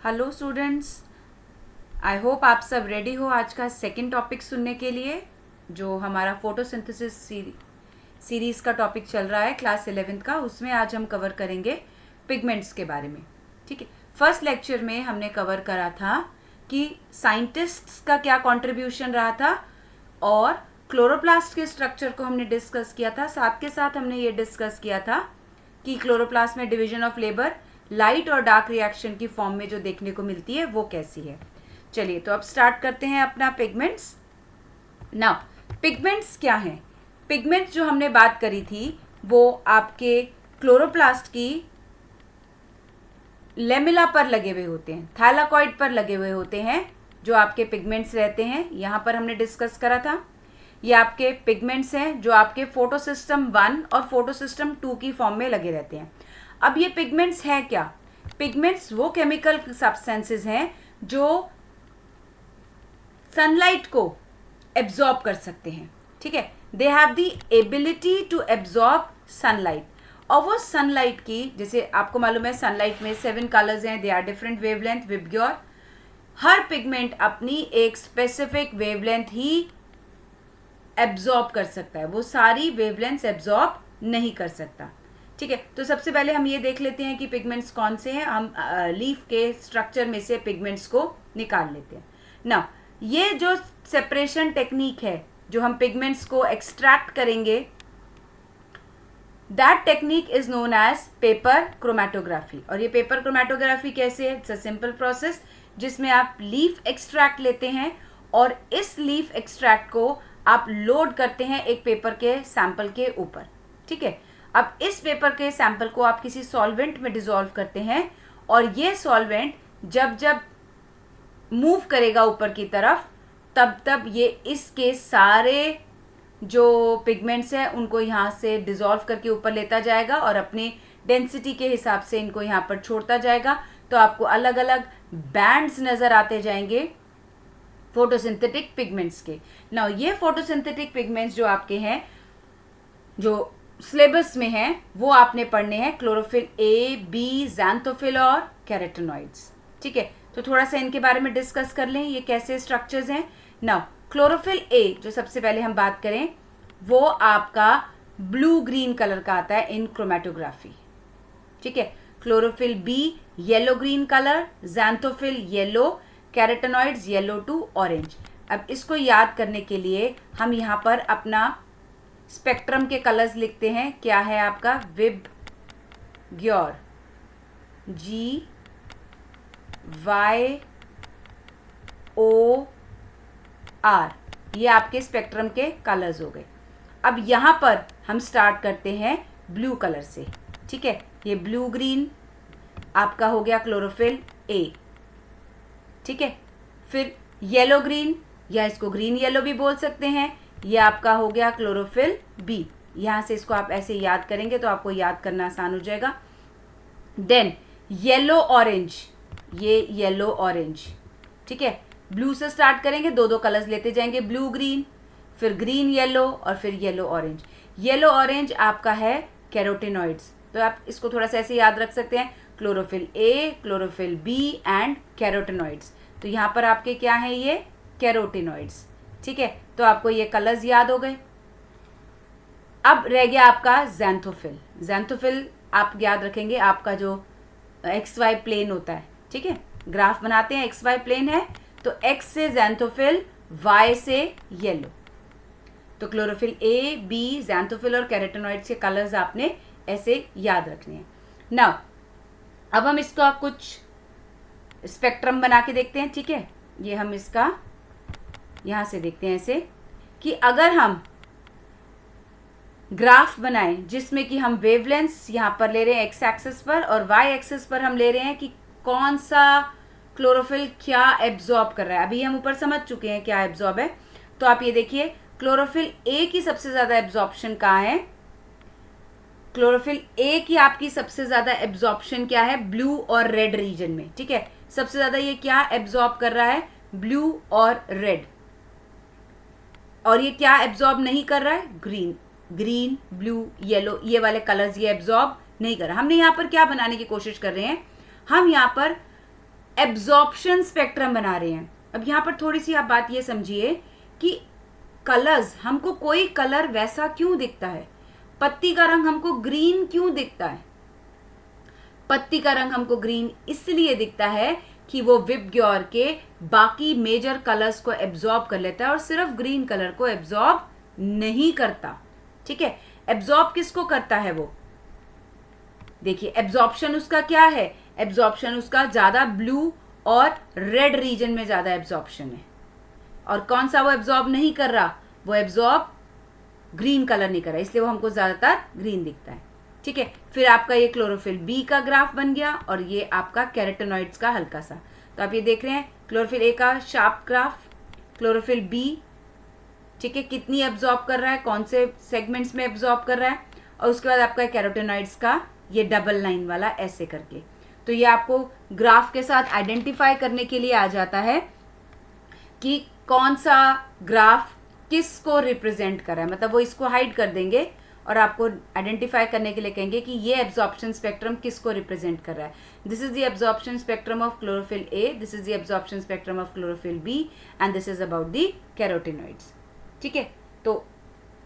Hello students, I hope आप सब ready हो आज का सेकंड टॉपिक सुनने के लिए, जो हमारा फोटोसिंथेसिस सीरीज़ का टॉपिक चल रहा है क्लास 11th का। उसमें आज हम कवर करेंगे पिगमेंट्स के बारे में। ठीक है, फर्स्ट लेक्चर में हमने कवर करा था कि साइंटिस्ट्स का क्या कंट्रीब्यूशन रहा था और क्लोरोप्लास्ट के स्ट्रक्चर को हमने डिस्कस किया था। साथ के साथ हमने ये डिस्कस किया था कि क्लोरोप्लास्ट में डिवीजन ऑफ लेबर लाइट और डार्क रिएक्शन की फॉर्म में जो देखने को मिलती है वो कैसी है। चलिए तो अब स्टार्ट करते हैं अपना पिगमेंट्स। नाउ पिगमेंट्स क्या हैं? पिगमेंट्स जो हमने बात करी थी वो आपके क्लोरोप्लास्ट की लेमिला पर लगे हुए होते हैं, थैलाकॉइड पर लगे हुए होते हैं जो आपके पिगमेंट्स रहते हैं। यहाँ पर हमने डिस्कस करा था ये आपके पिगमेंट्स हैं जो आपके फोटोसिस्टम 1 और फोटोसिस्टम 2 की फॉर्म में लगे रहते हैं। अब ये पिगमेंट्स हैं क्या? पिगमेंट्स वो केमिकल सब्सटेंसेस हैं जो सनलाइट को एब्जॉर्ब कर सकते हैं। ठीक है, they have the ability to absorb sunlight. और वो सनलाइट की, जैसे आपको मालूम है सनलाइट में 7 कलर्स हैं, they are different wavelength VIBGYOR. हर पिगमेंट अपनी एक स्पेसिफिक वेवलेंथ ही एब्जॉर्ब कर सकता है, वो सारी वेवलेंथ्स एब्जॉर्ब नहीं कर सकता। ठीक है, तो सबसे पहले हम ये देख लेते हैं कि पिगमेंट्स कौन से हैं। हम लीफ के स्ट्रक्चर में से पिगमेंट्स को निकाल लेते हैं ना। ये जो सेपरेशन टेक्निक है जो हम पिगमेंट्स को एक्सट्रैक्ट करेंगे, that technique is known as paper chromatography. और ये पेपर क्रोमेटोग्राफी कैसे है? इट्स अ सिंपल प्रोसेस जिसमें आप लीफ एक्सट्रैक्ट लेते हैं और इस लीफ एक्सट्रैक्ट को आप लोड करते हैं एक पेपर के सैंपल के ऊपर। ठीक है, अब इस पेपर के सैंपल को आप किसी सॉल्वेंट में डिसॉल्व करते हैं और ये सॉल्वेंट जब जब मूव करेगा ऊपर की तरफ तब तब ये इसके सारे जो पिगमेंट्स हैं उनको यहाँ से डिसॉल्व करके ऊपर लेता जाएगा और अपनी डेंसिटी के हिसाब से इनको यहाँ पर छोड़ता जाएगा। तो आपको अलग अलग बैंड्स नज़र आते जाएंगे फोटोसिंथेटिक पिगमेंट्स के। ना ये फोटोसिंथेटिक पिगमेंट्स जो आपके हैं, जो सिलेबस में हैं, वो आपने पढ़ने हैं क्लोरोफिल ए, बी, ज़ैंथोफिल और कैरोटेनॉइड्स। ठीक है, तो थोड़ा सा इनके बारे में डिस्कस कर लें, ये कैसे स्ट्रक्चर्स हैं। नाउ क्लोरोफिल ए जो सबसे पहले हम बात करें वो आपका ब्लू ग्रीन कलर का आता है इन क्रोमेटोग्राफी। ठीक है, chlorophyll B yellow green colour, xanthophyll yellow, carotenoids yellow to orange. अब इसको याद करने के लिए हम यहाँ पर अपना स्पेक्ट्रम के कलर्स लिखते हैं। क्या है आपका? VIBGYOR, G Y O R, ये आपके स्पेक्ट्रम के कलर्स हो गए। अब यहाँ पर हम स्टार्ट करते हैं ब्लू कलर से। ठीक है, ये ब्लू ग्रीन आपका हो गया क्लोरोफिल ए। ठीक है, फिर येलो ग्रीन या इसको ग्रीन येलो भी बोल सकते हैं, ये आपका हो गया क्लोरोफिल बी। यहाँ से इसको आप ऐसे याद करेंगे तो आपको याद करना आसान हो जाएगा। देन येलो ऑरेंज, ये येलो ऑरेंज। ठीक है, ब्लू से स्टार्ट करेंगे, दो दो कलर्स लेते जाएंगे, ब्लू ग्रीन, फिर ग्रीन येलो और फिर येलो ऑरेंज। येलो ऑरेंज आपका है कैरोटेनॉइड्स। तो आप इसको थोड़ा सा ऐसे याद रख सकते हैं, chlorophyll A, chlorophyll B and carotenoids. तो यहाँ पर आपके क्या हैं? ये कैरोटेनॉइड्स। ठीक है, तो आपको ये कलर्स याद हो गए। अब रह गया आपका ज़ैंथोफिल। ज़ैंथोफिल आप याद रखेंगे, आपका जो XY प्लेन होता है। ठीक है, ग्राफ बनाते हैं, XY प्लेन है तो X से ज़ैंथोफिल, Y से येलो। तो क्लोरोफिल ए, बी, ज़ैंथोफिल और कैरोटेनॉइड्स के कलर्स आपने ऐसे याद रखने हैं। नाउ अब हम इसका कुछ स्पेक्ट्रम बना के देखते हैं। ठीक है, ये हम इसका यहाँ से देखते हैं ऐसे कि अगर हम ग्राफ बनाएं जिसमें कि हम वेवलेंथ्स यहाँ पर ले रहे हैं एक्स एक्सिस पर और वाई एक्सिस पर हम ले रहे हैं कि कौन सा क्लोरोफिल क्या एब्जॉर्ब कर रहा है। अभी हम ऊपर समझ चुके हैं क्या एब्जॉर्ब है। तो आप ये देखिए, क्लोरोफिल ए की सबसे ज़्यादा एब्जॉर्प्शन कहाँ है? क्लोरोफिल ए की आपकी सबसे ज़्यादा एब्जॉर्प्शन क्या है? ब्लू और रेड रीजन में। ठीक है, सबसे ज़्यादा ये क्या एब्जॉर्ब कर रहा है? ब्लू और रेड। और ये क्या एब्जॉर्ब नहीं कर रहा है? ग्रीन, ग्रीन, ब्लू, येलो, ये वाले कलर्स ये एब्जॉर्ब नहीं कर रहा। हमने यहाँ पर क्या बनाने की कोशिश कर रहे हैं? हम यहाँ पर एब्जॉर्प्शन स्पेक्ट्रम बना रहे हैं। अब यहाँ पर थोड़ी सी आप बात ये समझिए कि कलर्स, हमको कोई कलर वैसा क्यों दिखता है, पत्ती का रंग हमको ग्रीन क्यों दिखता है? पत्ती का रंग हमको ग्रीन इसलिए दिखता है कि वो विबग्योर के बाकी मेजर कलर्स को एब्जॉर्ब कर लेता है और सिर्फ ग्रीन कलर को एब्जॉर्ब नहीं करता। ठीक है, एब्जॉर्ब किसको करता है वो? देखिए एब्जॉर्प्शन उसका क्या है, एब्जॉर्प्शन उसका ज्यादा ब्लू और रेड रीजन में ज्यादा एब्जॉर्प्शन है। और कौन सा वो एब्जॉर्ब नहीं कर रहा? वो एब्जॉर्ब ग्रीन कलर नहीं कर रहा, इसलिए वो हमको ज्यादातर ग्रीन दिखता है। ठीक है, फिर आपका ये क्लोरोफिल बी का ग्राफ बन गया और ये आपका कैरोटेनॉइड्स का हल्का सा। तो आप ये देख रहे हैं क्लोरोफिल ए का शार्प ग्राफ, क्लोरोफिल बी, ठीक है, कितनी एब्जॉर्ब कर रहा है, कौन से सेगमेंट्स में एब्जॉर्ब कर रहा है, और उसके बाद आपका कैरोटेनॉइड्स का ये डबल लाइन वाला ऐसे करके। तो ये आपको ग्राफ के साथ आइडेंटिफाई करने के लिए आ जाता है कि कौन सा ग्राफ किसको रिप्रेजेंट कर रहा है, मतलब वो इसको हाइड कर देंगे और आपको आइडेंटिफाई करने के लिए कहेंगे कि ये एब्जॉर्प्शन स्पेक्ट्रम किसको रिप्रेजेंट कर रहा है। This is the absorption spectrum of chlorophyll A, this is the absorption spectrum of chlorophyll B and this is about the carotenoids. ठीक है, तो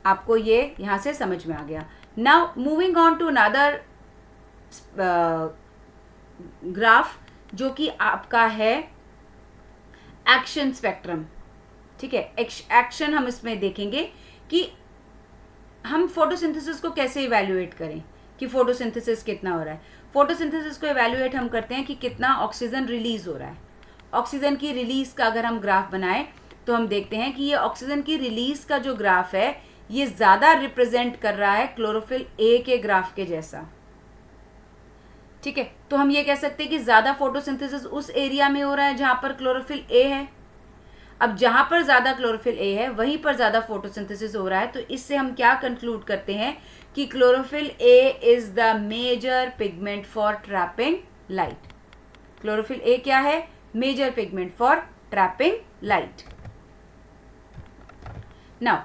आपको ये यहाँ से समझ में आ गया। Now moving on to another graph जो कि आपका है एक्शन स्पेक्ट्रम। ठीक है, एक्शन हम इसमें देखेंगे कि हम फोटोसिंथेसिस को कैसे इवैल्यूएट करें कि फोटोसिंथेसिस कितना हो रहा है। फोटोसिंथेसिस को इवैल्यूएट हम करते हैं कि कितना ऑक्सीजन रिलीज हो रहा है। ऑक्सीजन की रिलीज का अगर हम ग्राफ बनाएं तो हम देखते हैं कि ये ऑक्सीजन की रिलीज का जो ग्राफ है ये ज्यादा रिप्रेजेंट कर रहा है क्लोरोफिल ए के ग्राफ के जैसा। ठीक है, तो हम ये कह सकते हैं कि ज्यादा फोटोसिंथेसिस उस एरिया में हो रहा है जहां पर क्लोरोफिल ए है। अब जहां पर ज्यादा क्लोरोफिल ए है वहीं पर ज्यादा फोटोसिंथेसिस हो रहा है, तो इससे हम क्या कंक्लूड करते हैं कि chlorophyll A is the major pigment for trapping light. Chlorophyll A क्या है? Major pigment for trapping light. Now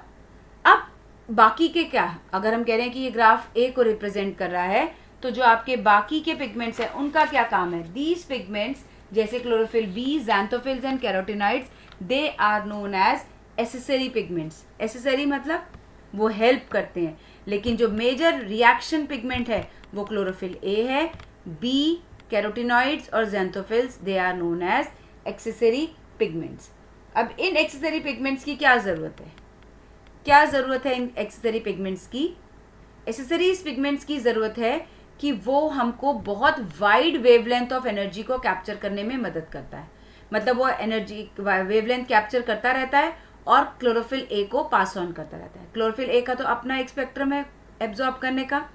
अब बाकी के क्या, अगर हम कह रहे हैं कि ये ग्राफ ए को रिप्रेजेंट कर रहा है तो जो आपके बाकी के पिगमेंट्स हैं उनका क्या काम है? दीज पिगमेंट्स जैसे chlorophyll B, xanthophylls and carotenoids, they are known as accessory pigments. Accessory मतलब वो हेल्प करते हैं, लेकिन जो मेजर रिएक्शन पिगमेंट है वो क्लोरोफिल ए है, बी, कैरोटिनॉइड्स और xanthophylls, they are known as accessory pigments. अब इन एक्सेसरी पिगमेंट्स की क्या ज़रूरत है? क्या ज़रूरत है इन एक्सेसरी पिगमेंट्स की? एक्सेसरी पिगमेंट्स की ज़रूरत है कि वो हमको बहुत वाइड वेवलेंथ ऑफ एनर्जी को कैप्चर करने में मदद करता है। मतलब वो एनर्जी वेवलेंथ कैप्चर करता रहता है और क्लोरोफिल ए को पास ऑन करता रहता है। क्लोरोफिल ए का तो अपना एक स्पेक्ट्रम है एब्जॉर्ब करने का,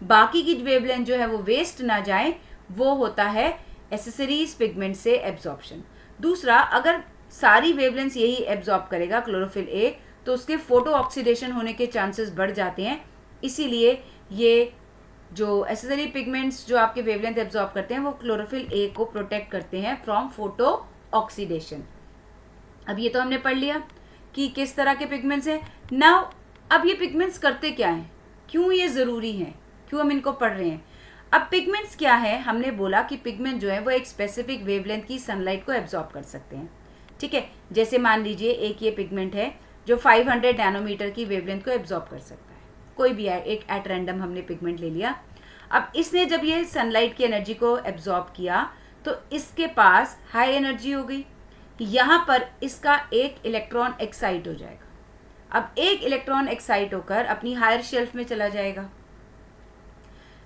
बाकी की वेवलेंथ जो है वो वेस्ट ना जाए, वो होता है एसेसरीज पिगमेंट से एब्जॉर्प्शन। दूसरा, अगर सारी वेवलेंथ यही एब्जॉर्ब करेगा क्लोरोफिल ए तो उसके फोटो ऑक्सीडेशन होने के चांसेस बढ़ जाते हैं। इसीलिए ये जो एसेसरी पिगमेंट्स जो आपके वेवलेंथ एब्जॉर्ब करते हैं वो क्लोरोफिल ए को प्रोटेक्ट करते हैं फ्रॉम फोटो ऑक्सीडेशन। अब ये तो हमने पढ़ लिया कि किस तरह के पिगमेंट्स हैं। नाउ अब ये पिगमेंट्स करते क्या हैं, क्यों ये ज़रूरी हैं, क्यों हम इनको पढ़ रहे हैं? अब पिगमेंट्स क्या है? हमने बोला कि पिगमेंट जो है वो एक स्पेसिफिक वेवलेंथ की सनलाइट को एब्जॉर्ब कर सकते हैं। ठीक है, जैसे मान लीजिए एक ये पिगमेंट है जो 500 नैनोमीटर की वेवलेंथ को एब्जॉर्ब कर सकता है। कोई भी है, एक एट रैंडम हमने पिगमेंट ले लिया। अब इसने जब ये सनलाइट की एनर्जी को एब्जॉर्ब किया तो इसके पास हाई एनर्जी हो गई। यहाँ पर इसका एक इलेक्ट्रॉन एक्साइट हो जाएगा। अब एक इलेक्ट्रॉन एक्साइट होकर अपनी हायर शेल्फ में चला जाएगा।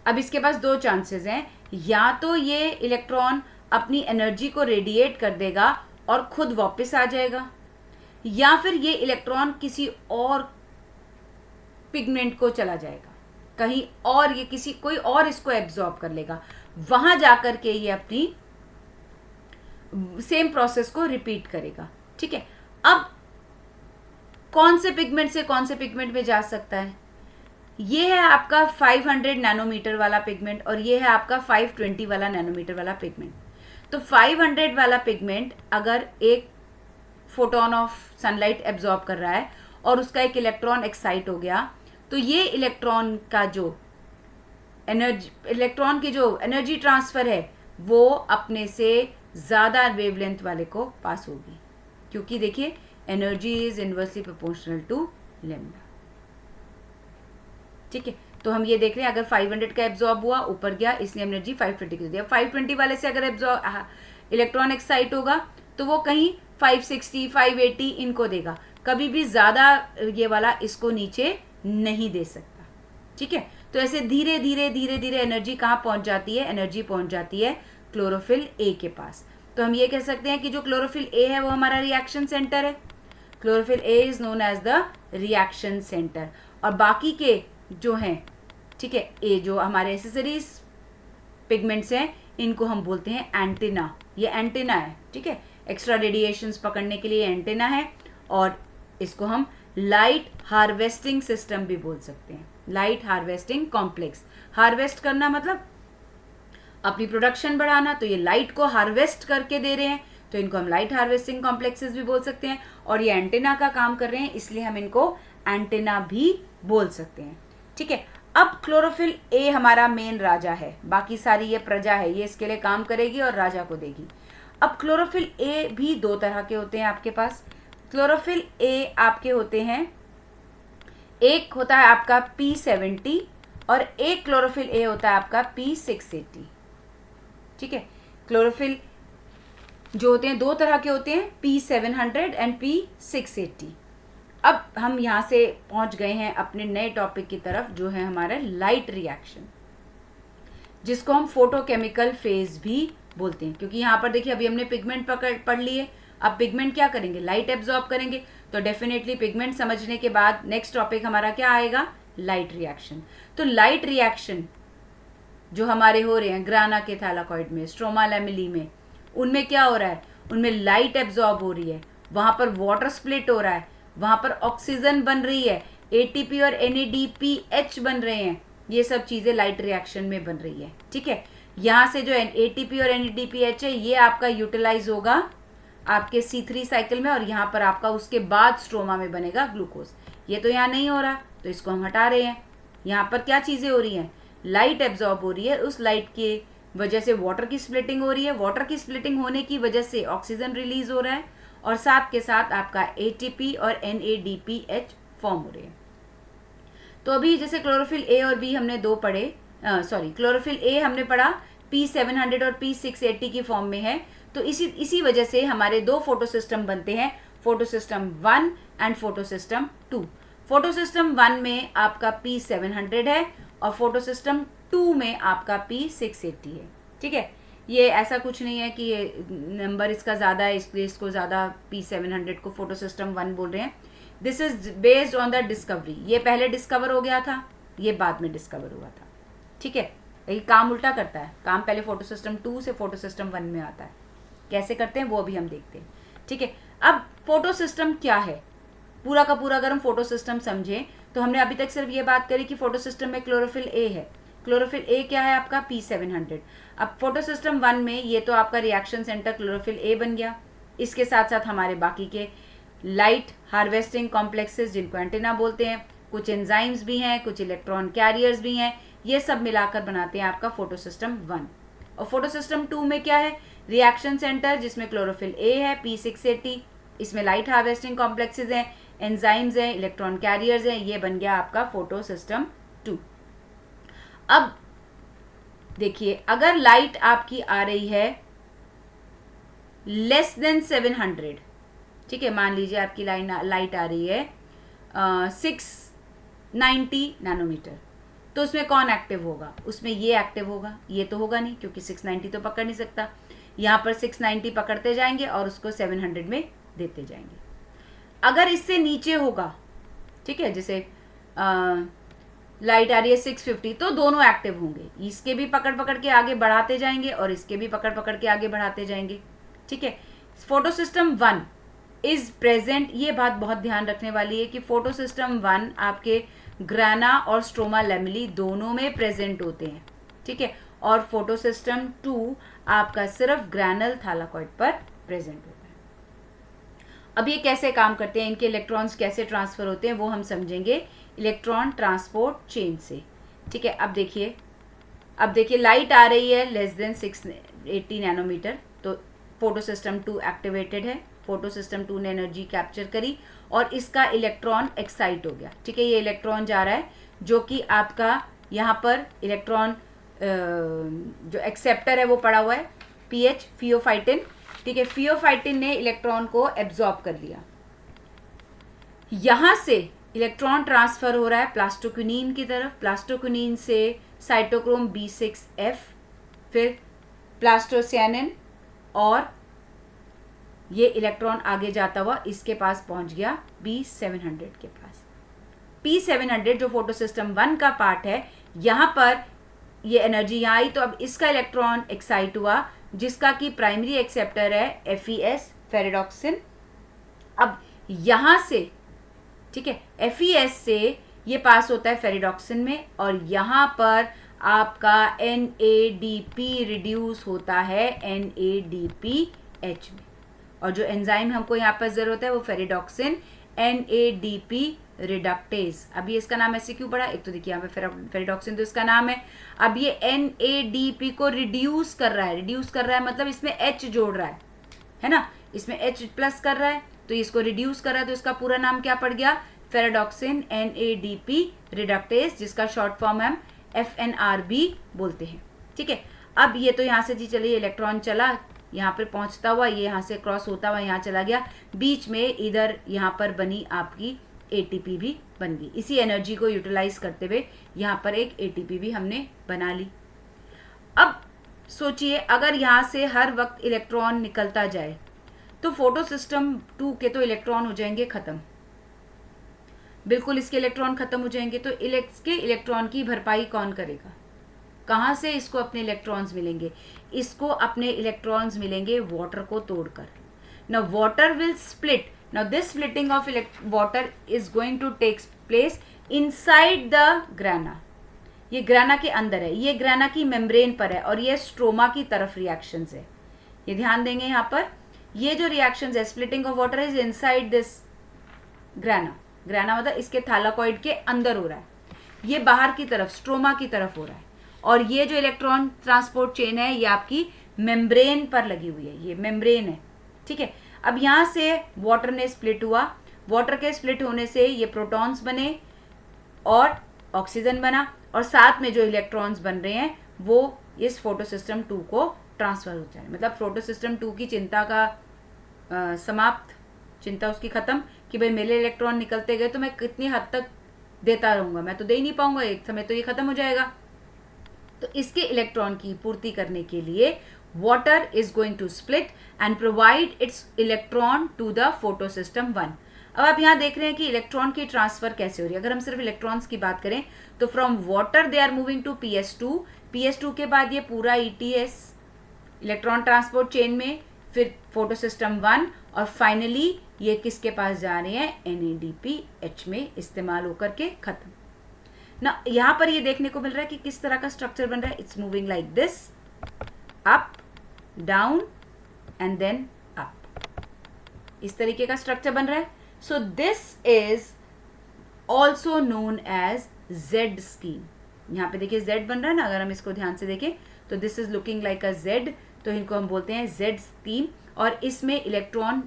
अब इसके पास दो चांसेस हैं, या तो ये इलेक्ट्रॉन अपनी एनर्जी को रेडिएट कर देगा और खुद वापस आ जाएगा, या फिर ये इलेक्ट्रॉन किसी और पिगमेंट को चला जाएगा कहीं और, ये किसी कोई और इसको एब्जॉर्ब कर लेगा, वहां जाकर के ये अपनी सेम प्रोसेस को रिपीट करेगा। ठीक है, अब कौन से पिगमेंट से कौन से पिगमेंट में जा सकता है? ये है आपका 500 नैनोमीटर वाला पिगमेंट और ये है आपका 520 वाला नैनोमीटर वाला पिगमेंट। तो 500 वाला पिगमेंट अगर एक फोटोन ऑफ सनलाइट एब्जॉर्ब कर रहा है और उसका एक इलेक्ट्रॉन एक्साइट हो गया, तो ये इलेक्ट्रॉन का जो इलेक्ट्रॉन की जो एनर्जी ट्रांसफर है वो अपने से ज़्यादा वेवलेंथ वाले को पास होगी, क्योंकि देखिए energy is inversely proportional to lambda. ठीक है, तो हम ये देख रहे हैं अगर 500 का एब्जॉर्ब हुआ, ऊपर गया, इसने एनर्जी 520 को दिया। 520 वाले से अगर इलेक्ट्रॉन एक्साइट होगा तो वो कहीं 560 580 इनको देगा, कभी भी ज़्यादा ये वाला इसको नीचे नहीं दे सकता। ठीक है, तो ऐसे धीरे धीरे धीरे धीरे एनर्जी कहाँ पहुंच जाती है, एनर्जी पहुंच जाती है क्लोरोफिल ए के पास। तो हम ये कह सकते हैं कि जो क्लोरोफिल ए है वो हमारा रिएक्शन सेंटर है। Chlorophyll A is known as the reaction centre. और बाकी के जो हैं, ठीक है, ये जो हमारे एसेसरीज पिगमेंट्स हैं इनको हम बोलते हैं एंटेना। ये एंटेना है, ठीक है, एक्स्ट्रा रेडिएशंस पकड़ने के लिए एंटेना है। और इसको हम लाइट हार्वेस्टिंग सिस्टम भी बोल सकते हैं, लाइट हार्वेस्टिंग कॉम्प्लेक्स। हार्वेस्ट करना मतलब अपनी प्रोडक्शन बढ़ाना, तो ये लाइट को हार्वेस्ट करके दे रहे हैं, तो इनको हम लाइट हार्वेस्टिंग कॉम्प्लेक्सेस भी बोल सकते हैं। और ये एंटेना का काम कर रहे हैं, इसलिए हम इनको एंटेना भी बोल सकते हैं। ठीक है, अब क्लोरोफिल ए हमारा मेन राजा है, बाकी सारी ये प्रजा है, ये इसके लिए काम करेगी और राजा को देगी। अब क्लोरोफिल ए भी दो तरह के होते हैं आपके पास। क्लोरोफिल ए आपके होते हैं, एक होता है आपका P70 और एक क्लोरोफिल ए होता है आपका P680। ठीक है, क्लोरोफिल जो होते हैं दो तरह के होते हैं, P700 एंड P680। अब हम यहाँ से पहुँच गए हैं अपने नए टॉपिक की तरफ, जो है हमारा लाइट रिएक्शन, जिसको हम फोटोकेमिकल फेज भी बोलते हैं। क्योंकि यहाँ पर देखिए अभी हमने पिगमेंट पढ़ लिए, अब पिगमेंट क्या करेंगे, लाइट एब्जॉर्ब करेंगे। तो डेफिनेटली पिगमेंट समझने के बाद नेक्स्ट टॉपिक हमारा क्या आएगा, लाइट रिएक्शन। तो लाइट रिएक्शन जो हमारे हो रहे हैं ग्राना के थैलाकॉइड में, स्ट्रोमा लैमेली में, उनमें क्या हो रहा है, उनमें लाइट एब्जॉर्ब हो रही है, वहाँ पर वाटर स्प्लिट हो रहा है, वहाँ पर ऑक्सीजन बन रही है, एटीपी और NADPH बन रहे हैं, ये सब चीज़ें लाइट रिएक्शन में बन रही है। ठीक है, यहाँ से जो एटीपी और NADPH है ये आपका यूटिलाइज होगा आपके C3 साइकिल में, और यहाँ पर आपका उसके बाद स्ट्रोमा में बनेगा ग्लूकोज। ये तो यहाँ नहीं हो रहा, तो इसको हम हटा रहे हैं। यहाँ पर क्या चीज़ें हो रही हैं, लाइट एब्जॉर्ब हो रही है, उस लाइट के वजह से वाटर की स्प्लिटिंग हो रही है, वाटर की स्प्लिटिंग होने की वजह से ऑक्सीजन रिलीज हो रहा है, और साथ के साथ आपका ATP और NADPH फॉर्म हो रहे हैं। तो अभी जैसे क्लोरोफिल ए और बी हमने दो पढ़े, क्लोरोफिल ए हमने पढ़ा P700 और P680 की फॉर्म में है। तो इसी वजह से हमारे दो फोटोसिस्टम बनते हैं, फोटोसिस्टम 1 एंड फोटोसिस्टम 2। फोटोसिस्टम 1 में आपका P700 है और फोटोसिस्टम 2 में आपका P680 है। ठीक है, ये ऐसा कुछ नहीं है कि ये नंबर इसका ज़्यादा है इसलिए इसको ज़्यादा P700 को फोटोसिस्टम 1 बोल रहे हैं। This is based on the discovery, ये पहले डिस्कवर हो गया था, ये बाद में डिस्कवर हुआ था। ठीक है, ये काम उल्टा करता है, काम पहले फोटोसिस्टम 2 से फोटोसिस्टम 1 में आता है। कैसे करते हैं वो अभी हम देखते हैं। ठीक है, अब फोटोसिस्टम क्या है, पूरा का पूरा अगर हम फोटोसिस्टम समझें तो हमने अभी तक सिर्फ ये बात करी कि फोटोसिस्टम में क्लोरोफिल ए है। क्लोरोफिल ए क्या है आपका P700। अब फोटोसिस्टम 1 में ये तो आपका रिएक्शन सेंटर क्लोरोफिल ए बन गया, इसके साथ साथ हमारे बाकी के लाइट हार्वेस्टिंग कॉम्प्लेक्सेस जिनको एंटेना बोलते हैं, कुछ एंजाइम्स भी हैं, कुछ इलेक्ट्रॉन कैरियर्स भी हैं, ये सब मिलाकर बनाते हैं आपका फोटोसिस्टम 1। और फोटोसिस्टम 2 में क्या है, रिएक्शन सेंटर जिसमें क्लोरोफिल ए है P680, इसमें लाइट हार्वेस्टिंग कॉम्प्लेक्सेस हैं, एंजाइम्स हैं, इलेक्ट्रॉन कैरियर्स हैं, ये बन गया आपका फोटोसिस्टम 2। अब देखिए अगर लाइट आपकी आ रही है लेस देन 700, ठीक है, मान लीजिए आपकी लाइट आ रही है 690 नैनोमीटर, तो उसमें कौन एक्टिव होगा, उसमें ये एक्टिव होगा, ये तो होगा नहीं क्योंकि 690 तो पकड़ नहीं सकता। यहाँ पर 690 पकड़ते जाएंगे और उसको 700 में देते जाएंगे। अगर इससे नीचे होगा, ठीक है, जैसे लाइट आ रही है 650, तो दोनों एक्टिव होंगे, इसके भी पकड़ पकड़ के आगे बढ़ाते जाएंगे और इसके भी पकड़ पकड़ के आगे बढ़ाते जाएंगे। ठीक है, फोटोसिस्टम 1 इज प्रेजेंट, ये बात बहुत ध्यान रखने वाली है कि फोटोसिस्टम 1 आपके ग्राना और स्ट्रोमा लैमेली दोनों में प्रेजेंट होते हैं। ठीक है, और फोटोसिस्टम 2 आपका सिर्फ ग्रैनल थैलाकॉइड पर प्रेजेंट होता है। अब ये कैसे काम करते हैं, इनके इलेक्ट्रॉन्स कैसे ट्रांसफर होते हैं वो हम समझेंगे इलेक्ट्रॉन ट्रांसपोर्ट चेन से। ठीक है, अब देखिए लाइट आ रही है लेस देन 680 नैनोमीटर, तो फोटो सिस्टम 2 एक्टिवेटेड है, फोटो सिस्टम 2 ने एनर्जी कैप्चर करी और इसका इलेक्ट्रॉन एक्साइट हो गया। ठीक है, ये इलेक्ट्रॉन जा रहा है जो कि आपका यहाँ पर इलेक्ट्रॉन जो एक्सेप्टर है वो पड़ा हुआ है पीएच फियोफाइटिन। ठीक है, फियोफाइटिन ने इलेक्ट्रॉन को एब्जॉर्ब कर लिया। यहाँ से इलेक्ट्रॉन ट्रांसफर हो रहा है प्लास्टोक्विनीन की तरफ, प्लास्टोक्विनीन से साइटोक्रोम B6F, फिर प्लास्टोसियानिन, और ये इलेक्ट्रॉन आगे जाता हुआ इसके पास पहुंच गया P700 के पास। P700 जो फोटो सिस्टम 1 का पार्ट है, यहाँ पर ये एनर्जी यहाँ आई तो अब इसका इलेक्ट्रॉन एक्साइट हुआ जिसका कि प्राइमरी एक्सेप्टर है FeS फेरिडॉक्सिन। अब यहाँ से, ठीक है, FeS से ये पास होता है फेरिडॉक्सिन में और यहाँ पर आपका NADP रिड्यूस होता है NADPH में, और जो एंजाइम हमको यहाँ पर जरूरत है वो फेरिडॉक्सिन NADP रिडक्टेज। अब ये इसका नाम ऐसे क्यों पड़ा, एक तो देखिए यहाँ पे फेरिडॉक्सिन तो इसका नाम है, अब ये NADP को रिड्यूस कर रहा है, रिड्यूस कर रहा है मतलब इसमें H जोड़ रहा है ना, इसमें H प्लस कर रहा है तो इसको रिड्यूस कर रहा है, तो इसका पूरा नाम क्या पड़ गया, फेरिडॉक्सिन NADP रिडक्टेज, जिसका शॉर्ट फॉर्म हम FNRB बोलते हैं। ठीक है, अब ये तो यहाँ से जी चलिए इलेक्ट्रॉन चला यहाँ पर पहुँचता हुआ, ये यहाँ से क्रॉस होता हुआ यहाँ चला गया, बीच में इधर यहाँ पर बनी आपकी ATP भी बन गई। इसी एनर्जी को यूटिलाइज करते हुए यहाँ पर एक ATP भी हमने बना ली। अब सोचिए अगर यहाँ से हर वक्त इलेक्ट्रॉन निकलता जाए तो फोटो सिस्टम 2 के तो इलेक्ट्रॉन हो जाएंगे खत्म, बिल्कुल इसके इलेक्ट्रॉन खत्म हो जाएंगे। तो इसके इलेक्ट्रॉन की भरपाई कौन करेगा, कहाँ से इसको अपने इलेक्ट्रॉन्स मिलेंगे, इसको अपने इलेक्ट्रॉन्स मिलेंगे वाटर को तोड़कर। Now water will split, now this splitting of water is going to take place inside the grana, ये ग्राना के अंदर है, ये ग्राना की मेम्ब्रेन पर है और ये स्ट्रोमा की तरफ रिएक्शंस है। ये ध्यान देंगे यहाँ पर, ये जो रिएक्शंस है splitting of water is inside this ग्राना, ग्राना मतलब इसके थैलाकॉइड के अंदर हो रहा है, ये बाहर की तरफ स्ट्रोमा की तरफ हो रहा है, और ये जो इलेक्ट्रॉन ट्रांसपोर्ट चेन है ये आपकी मेम्ब्रेन पर लगी हुई है, ये मेम्ब्रेन है। ठीक है, अब यहाँ से वाटर ने स्प्लिट हुआ, वाटर के स्प्लिट होने से ये प्रोटॉन्स बने और ऑक्सीजन बना, और साथ में जो इलेक्ट्रॉन्स बन रहे हैं वो इस फोटो सिस्टम 2 को ट्रांसफर हो जाए। मतलब फोटो सिस्टम 2 की चिंता का समाप्त, चिंता उसकी खत्म कि भाई मेरे इलेक्ट्रॉन निकलते गए तो मैं कितनी हद तक देता रहूँगा, मैं तो दे ही नहीं पाऊंगा, एक समय तो ये खत्म हो जाएगा। तो इसके इलेक्ट्रॉन की पूर्ति करने के लिए water is going to split and provide its electron to the photosystem 1। अब आप यहाँ देख रहे हैं कि इलेक्ट्रॉन की ट्रांसफर कैसे हो रही है। अगर हम सिर्फ इलेक्ट्रॉन्स की बात करें तो from water they are moving to PS2, PS2 के बाद ये पूरा ETS इलेक्ट्रॉन ट्रांसपोर्ट चेन में, फिर फोटो सिस्टम 1, और फाइनली ये किसके पास जा रहे हैं, NADPH में इस्तेमाल होकर के खत्म ना। यहाँ पर ये देखने को मिल रहा है कि किस तरह का स्ट्रक्चर बन रहा है, it's moving like this, up down and then up, इस तरीके का स्ट्रक्चर बन रहा है। So this is also known as Z scheme. यहाँ पे देखिए Z बन रहा है ना, अगर हम इसको ध्यान से देखें तो this is looking like a Z, तो इनको हम बोलते हैं Z स्कीम, और इसमें electron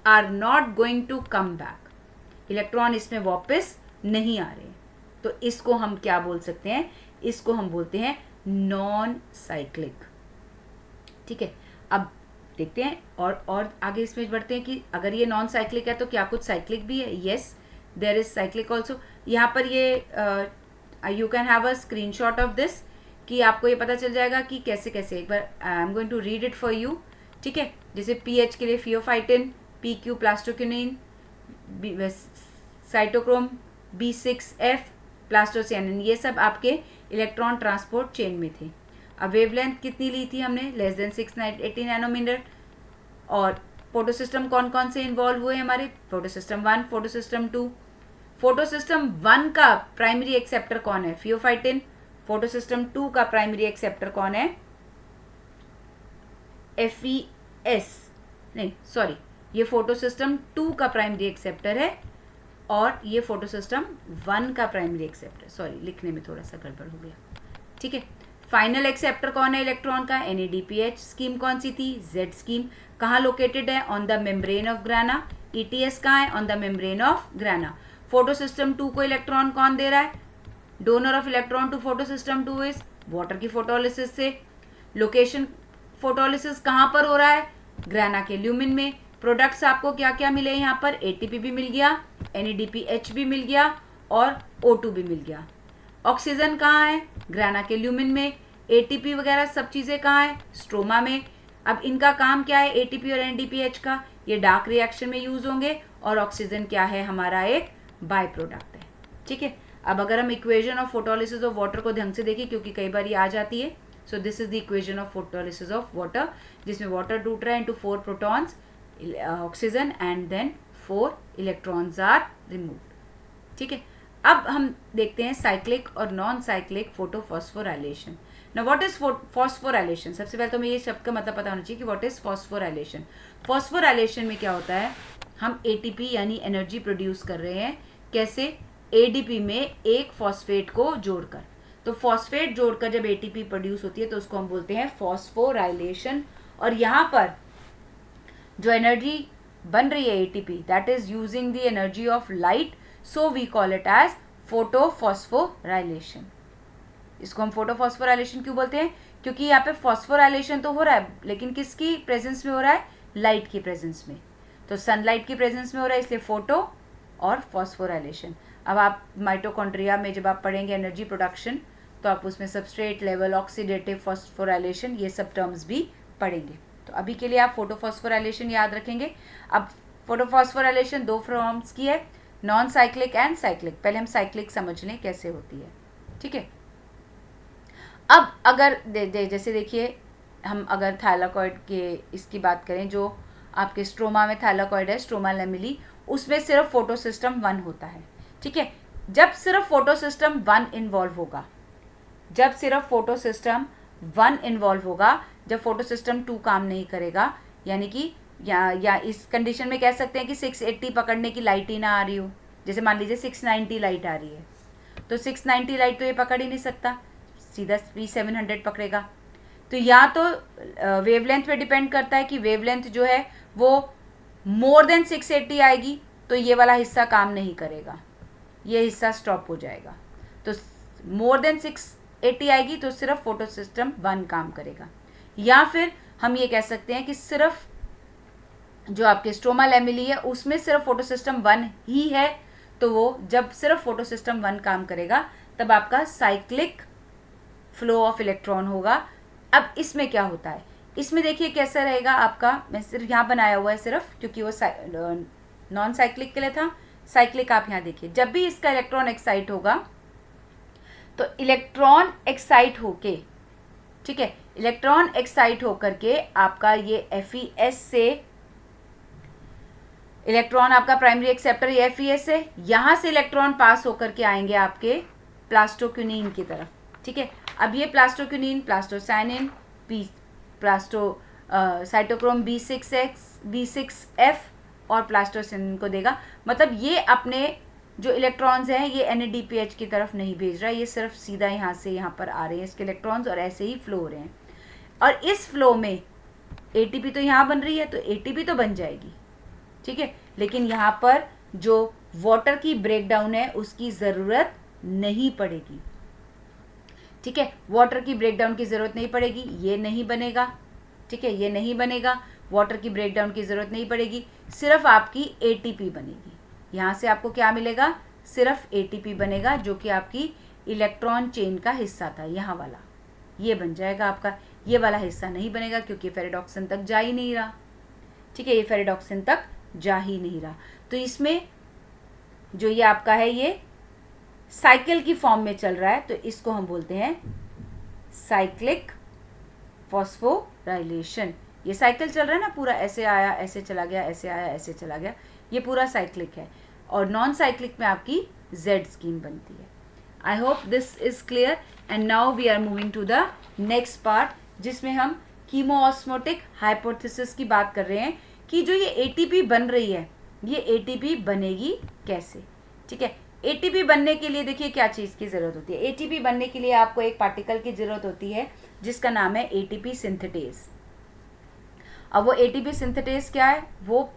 are not going to come back, electron इसमें वापस नहीं आ रहे, तो इसको हम क्या बोल सकते हैं, इसको हम बोलते हैं नॉन साइक्लिक। ठीक है, अब देखते हैं और आगे इसमें बढ़ते हैं कि अगर ये नॉन साइक्लिक है तो क्या कुछ साइक्लिक भी है। Yes, there is cyclic also. यहाँ पर ये you can have a screenshot of this कि आपको ये पता चल जाएगा कि कैसे कैसे। एक बार I am going to read it for you. ठीक है, जैसे PH के लिए pheophytin, PQ plastoquinone, cytochrome B6F, plastocyanin, ये सब आपके इलेक्ट्रॉन ट्रांसपोर्ट चेन में थे। अब वेवलेंथ कितनी ली थी हमने, लेस देन 680 नैनोमीटर। और फोटो सिस्टम कौन कौन से इन्वॉल्व हुए हमारे, photo system 1, photo system 2। Photo system 1 का प्राइमरी एक्सेप्टर कौन है, फियोफाइटिन। फोटो सिस्टम 2 का प्राइमरी एक्सेप्टर कौन है, FeS, नहीं सॉरी, ये फोटो सिस्टम 2 का प्राइमरी एक्सेप्टर है और ये फोटो सिस्टम 1 का प्राइमरी एक्सेप्टर, सॉरी लिखने में थोड़ा सा गड़बड़ हो गया। ठीक है, फाइनल एक्सेप्टर कौन है इलेक्ट्रॉन का, NADPH। स्कीम कौन सी थी, Z स्कीम। कहाँ लोकेटेड है, on the membrane of grana. ETS कहाँ है, on the membrane of grana. Photo system 2 को इलेक्ट्रॉन कौन दे रहा है, donor of electron to photo system 2 is water की फोटोलिसिस से। लोकेशन फोटोलिसिस कहाँ पर हो रहा है, ग्राना के ल्यूमिन में। प्रोडक्ट्स आपको क्या क्या मिले यहाँ पर, ATP भी मिल गया, NADPH भी मिल गया और O2 भी मिल गया। ऑक्सीजन कहाँ है, ग्राना के ल्यूमिन में। ATP वगैरह सब चीज़ें कहाँ है, स्ट्रोमा में। अब इनका काम क्या है, ATP और NADPH का, ये डार्क रिएक्शन में यूज होंगे और ऑक्सीजन क्या है, हमारा एक बाय प्रोडक्ट है। ठीक है, अब अगर हम equation of photolysis of water को ढंग से देखें, क्योंकि कई बार ये आ जाती है। So this is the equation of photolysis of water, जिसमें वाटर टूट रहा है into 4 protons oxygen and then 4 electrons are removed. ठीक है, अब हम देखते हैं साइक्लिक और non cyclic photophosphorylation. Now what is phosphorylation. सबसे पहले तो हमें ये शब्द का मतलब पता होना चाहिए कि व्हाट इज फॉस्फोराइलेशन। फॉस्फोराइलेशन में क्या होता है, हम ATP यानी एनर्जी प्रोड्यूस कर रहे हैं, कैसे, ADP में एक फॉस्फेट को जोड़कर। तो फॉस्फेट जोड़कर जब ATP प्रोड्यूस होती है तो उसको हम बोलते हैं फॉस्फोराइलेशन। और यहाँ पर जो एनर्जी बन रही है ATP, that is using the energy of light, so we call it as photophosphorylation. इसको हम फोटोफॉस्फोराइलेशन क्यों बोलते हैं, क्योंकि यहाँ पे फॉस्फोराइलेशन तो हो रहा है, लेकिन किसकी प्रेजेंस में हो रहा है, लाइट की प्रेजेंस में। तो सनलाइट की प्रेजेंस में हो रहा है, इसलिए फोटो और फॉस्फोराइलेशन। अब आप माइटोकॉन्ड्रिया में जब आप पढ़ेंगे एनर्जी प्रोडक्शन, तो आप उसमें सबस्ट्रेट लेवल, ऑक्सीडेटिव फॉस्फोराइलेशन, ये सब टर्म्स भी पढ़ेंगे। तो अभी के लिए आप फोटोफॉस्फोराइलेशन याद रखेंगे। अब फोटोफॉस्फोराइलेशन 2 फॉर्म्स की है, नॉन साइक्लिक एंड साइक्लिक। पहले हम साइक्लिक समझ लें कैसे होती है। ठीक है, अब अगर जैसे देखिए, हम अगर थैलाकॉइड के इसकी बात करें, जो आपके स्ट्रोमा में थैलाकॉइड है, स्ट्रोमा लेमिली, उसमें सिर्फ फोटो सिस्टम 1 होता है। ठीक है, जब सिर्फ फोटो सिस्टम 1 इन्वॉल्व होगा, जब सिर्फ फोटो सिस्टम 1 इन्वॉल्व होगा, जब फोटो सिस्टम 2 काम नहीं करेगा, यानी कि या इस कंडीशन में कह सकते हैं कि 680 पकड़ने की लाइट ही ना आ रही हो। जैसे मान लीजिए 690 लाइट आ रही है, तो 690 लाइट तो ये पकड़ ही नहीं सकता, सीधा 700 पकड़ेगा। तो या तो वेवलेंथ पे डिपेंड करता है कि वेवलेंथ जो है वो मोर देन 680 आएगी तो ये वाला हिस्सा काम नहीं करेगा, ये हिस्सा स्टॉप हो जाएगा। तो मोर देन 680 आएगी तो सिर्फ फोटो सिस्टम 1 काम करेगा। या फिर हम ये कह सकते हैं कि सिर्फ जो आपके स्ट्रोमा लेमिली है उसमें सिर्फ फोटो सिस्टम 1 ही है, तो वो जब सिर्फ फोटो सिस्टम 1 काम करेगा तब आपका साइक्लिक फ्लो ऑफ इलेक्ट्रॉन होगा। अब इसमें क्या होता है, इसमें देखिए कैसा रहेगा आपका, मैं सिर्फ यहाँ बनाया हुआ है सिर्फ क्योंकि वो नॉन साइक्लिक के लिए था। साइक्लिक आप यहाँ देखिए, जब भी इसका इलेक्ट्रॉन एक्साइट होगा तो इलेक्ट्रॉन एक्साइट होके, ठीक है, इलेक्ट्रॉन एक्साइट होकर के आपका ये FeS से, इलेक्ट्रॉन आपका प्राइमरी एक्सेप्टर ये FeS है, यहाँ से इलेक्ट्रॉन पास होकर के आएंगे आपके प्लास्टोक्यूनिन की तरफ। ठीक है, अब ये प्लास्टोक्यूनिन, प्लास्टोसाइनिन, साइटोक्रोम B6F और प्लास्टोसिनिन को देगा। मतलब ये अपने जो इलेक्ट्रॉन्स हैं ये NADPH की तरफ नहीं भेज रहा है, ये सिर्फ सीधा यहाँ से यहाँ पर आ रहे हैं इसके इलेक्ट्रॉन्स और ऐसे ही फ्लो हो रहे हैं। और इस फ्लो में ATP तो यहाँ बन रही है तो ATP तो बन जाएगी, ठीक है, लेकिन यहाँ पर जो वाटर की ब्रेकडाउन है उसकी ज़रूरत नहीं पड़ेगी। ठीक है, वाटर की ब्रेकडाउन की ज़रूरत नहीं पड़ेगी, ये नहीं बनेगा। ठीक है, ये नहीं बनेगा, वाटर की ब्रेकडाउन की ज़रूरत नहीं पड़ेगी, सिर्फ आपकी ATP बनेगी। यहाँ से आपको क्या मिलेगा, सिर्फ ATP बनेगा जो कि आपकी इलेक्ट्रॉन चेन का हिस्सा था, यहाँ वाला ये बन जाएगा आपका। ये वाला हिस्सा नहीं बनेगा क्योंकि फेरेडॉक्सिन तक जा ही नहीं रहा। ठीक है, ये फेरेडॉक्सिन तक जा ही नहीं रहा। तो इसमें जो ये आपका है ये साइकिल की फॉर्म में चल रहा है, तो इसको हम बोलते हैं साइक्लिक फॉस्फोराइलेशन। ये साइकिल चल रहा है ना पूरा, ऐसे आया ऐसे चला गया, ऐसे आया ऐसे चला गया, ये पूरा साइक्लिक है। और नॉन साइक्लिक में आपकी Z स्कीम बनती है। I hope this is clear and now we are moving to the next part, जिसमें हम कीमोऑस्मोटिक हाइपोथेसिस की बात कर रहे हैं कि जो ये ATP बन रही है ये ATP बनेगी कैसे। ठीक है, एटीपी बनने के लिए देखिए क्या चीज़ की ज़रूरत होती है। एटीपी बनने के लिए आपको एक पार्टिकल की ज़रूरत होती है जिसका नाम है एटीपी सिंथेटेज। अब वो एटीपी सिंथेटेज क्या है? वो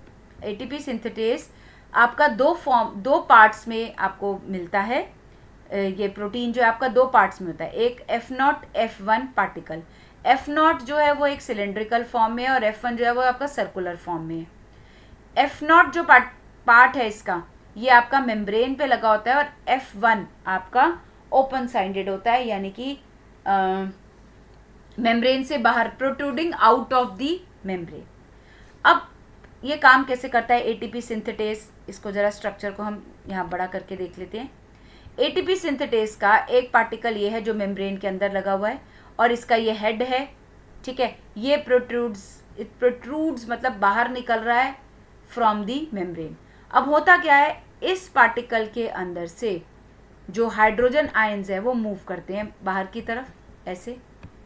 एटीपी सिंथेटेज आपका दो पार्ट्स में आपको मिलता है। ये प्रोटीन जो है आपका दो पार्ट्स में होता है, एक F0 F1 पार्टिकल। F0 जो है वो एक सिलेंड्रिकल फॉर्म में है और F1 जो है वो आपका सर्कुलर फॉर्म में है। F0 जो पार्ट है इसका, ये आपका मेम्ब्रेन पे लगा होता है और F1 आपका ओपन साइडेड होता है, यानी कि मेम्ब्रेन से बाहर, protruding out of the membrane. अब ये काम कैसे करता है एटीपी सिंथेटेज? इसको जरा स्ट्रक्चर को हम यहाँ बड़ा करके देख लेते हैं। एटीपी सिंथेटेज का एक पार्टिकल ये है जो मेम्ब्रेन के अंदर लगा हुआ है और इसका ये हेड है, ठीक है। ये प्रोट्रूड्स मतलब बाहर निकल रहा है फ्रॉम दी मेम्ब्रेन। अब होता क्या है, इस पार्टिकल के अंदर से जो हाइड्रोजन आयंस है वो मूव करते हैं बाहर की तरफ, ऐसे।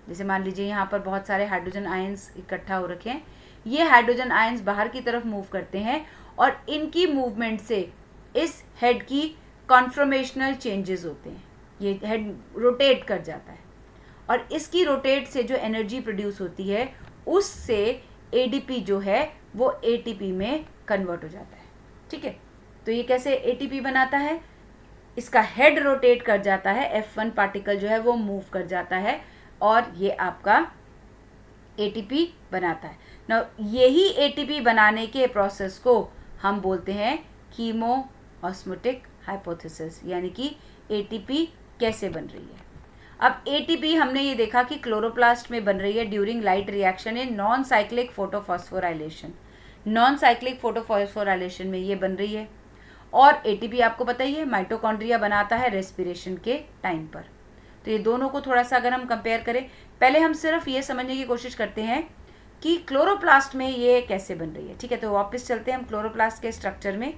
जैसे मान लीजिए यहाँ पर बहुत सारे हाइड्रोजन आयंस इकट्ठा हो रखे हैं, ये हाइड्रोजन आयंस बाहर की तरफ मूव करते हैं और इनकी मूवमेंट से इस हेड की कॉन्फॉर्मेशनल चेंजेस होते हैं। ये हेड रोटेट कर जाता है और इसकी रोटेट से जो एनर्जी प्रोड्यूस होती है उससे एडीपी जो है वो एटीपी में कन्वर्ट हो जाता है, ठीक है। तो ये कैसे एटीपी बनाता है? इसका हेड रोटेट कर जाता है, F1 पार्टिकल जो है वो मूव कर जाता है और ये आपका एटीपी बनाता है ना। यही एटीपी बनाने के प्रोसेस को हम बोलते हैं कीमो ऑस्मोटिक हाइपोथेसिस, यानी कि एटीपी कैसे बन रही है। अब एटीपी हमने ये देखा कि क्लोरोप्लास्ट में बन रही है during light reaction in non cyclic photophosphorylation. Non cyclic photophosphorylation में ये बन रही है। और एटीपी आपको पता ही है माइटोकॉन्ड्रिया बनाता है रेस्पिरेशन के टाइम पर। तो ये दोनों को थोड़ा सा अगर हम कंपेयर करें, पहले हम सिर्फ ये समझने की कोशिश करते हैं कि क्लोरोप्लास्ट में ये कैसे बन रही है, ठीक है। तो वापस चलते हैं हम क्लोरोप्लास्ट के स्ट्रक्चर में।